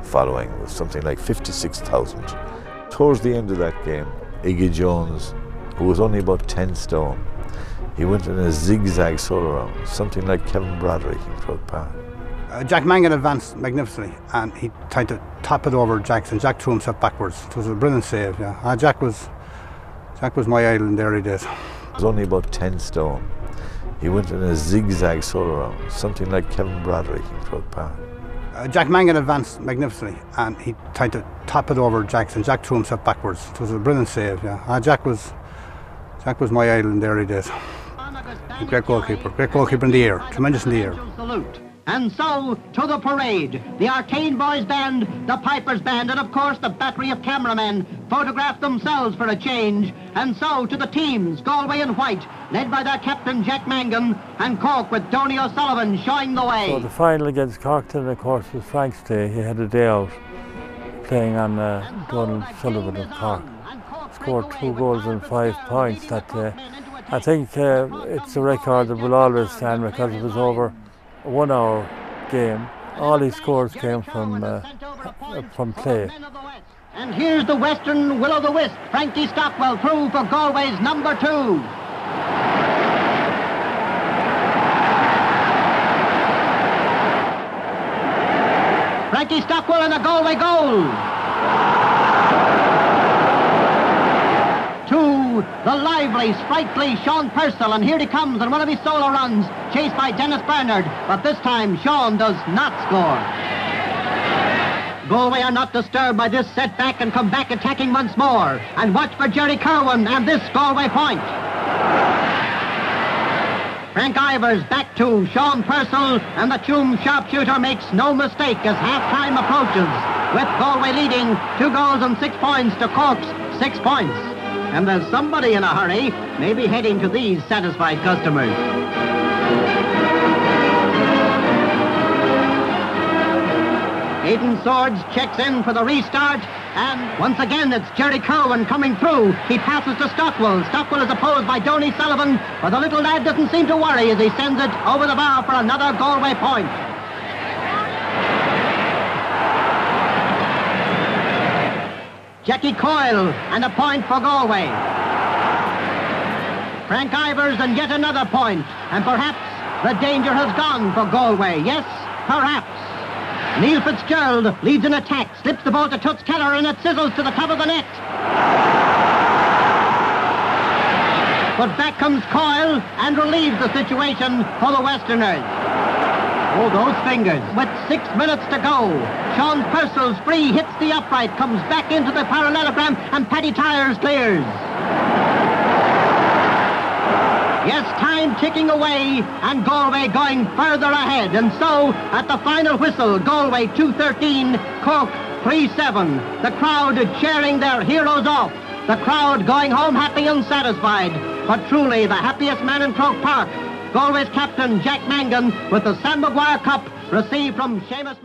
following. It was something like 56,000. Towards the end of that game, Iggy Jones, who was only about 10 stone, he went in a zigzag solo round, something like Kevin Broderick in Croke Park. Jack Mangan advanced magnificently and he tried to top it over Jackson. Jack threw himself backwards. It was a brilliant save, yeah. Jack was my idol in the early days. He was only about 10 stone. He went in a zigzag solo round, something like Kevin Broderick in Croke Park. Jack Mangan advanced magnificently and he tried to top it over Jackson. Jack threw himself backwards. It was a brilliant save, yeah. Jack was my idol in the early days. A great goalkeeper in the air, tremendous in the air. And so, to the parade, the Arcane Boys Band, the Pipers Band, and of course the battery of cameramen photographed themselves for a change. And so, to the teams, Galway in white, led by their captain Jack Mangan, and Cork with Donny O'Sullivan showing the way. So the final against Corkton, of course, was Frank's day. He had a day out playing on Donald Sullivan of Cork. Scored 2 goals and 5 points that day. I think it's a record that will always stand because it was over a 1 hour game. All his scores came from play. And here's the Western will-o'-the-wisp, Frankie Stockwell through for Galway's number 2. Frankie Stockwell and a Galway goal. To the lively, sprightly Sean Purcell, and here he comes on one of his solo runs, chased by Dennis Bernard, but this time Sean does not score. Galway are not disturbed by this setback and come back attacking once more. And watch for Jerry Kerwin and this Galway point. Frank Ivers back to Sean Purcell, and the Tuam sharpshooter makes no mistake as half-time approaches, with Galway leading 2 goals and 6 points to Cork's 6 points. And there's somebody in a hurry, maybe heading to these satisfied customers. Aidan Swords checks in for the restart, and once again it's Jerry Kerwin coming through. He passes to Stockwell. Stockwell is opposed by Donny Sullivan, but the little lad doesn't seem to worry as he sends it over the bar for another Galway point. Jackie Coyle, and a point for Galway. Frank Ivers, and yet another point. And perhaps the danger has gone for Galway. Yes, perhaps. Neil Fitzgerald leads an attack, slips the ball to Toots Keller, and it sizzles to the top of the net. But back comes Coyle and relieves the situation for the Westerners. Oh, those fingers. With 6 minutes to go, Sean Purcell's free hits the upright, comes back into the parallelogram, and Paddy Tyers clears. Yes, time ticking away, and Galway going further ahead. And so, at the final whistle, Galway 2-13, Cork 3-7. The crowd cheering their heroes off. The crowd going home happy and satisfied. But truly, the happiest man in Croke Park, Galway's captain, Jack Mangan, with the Sam Maguire Cup received from Seamus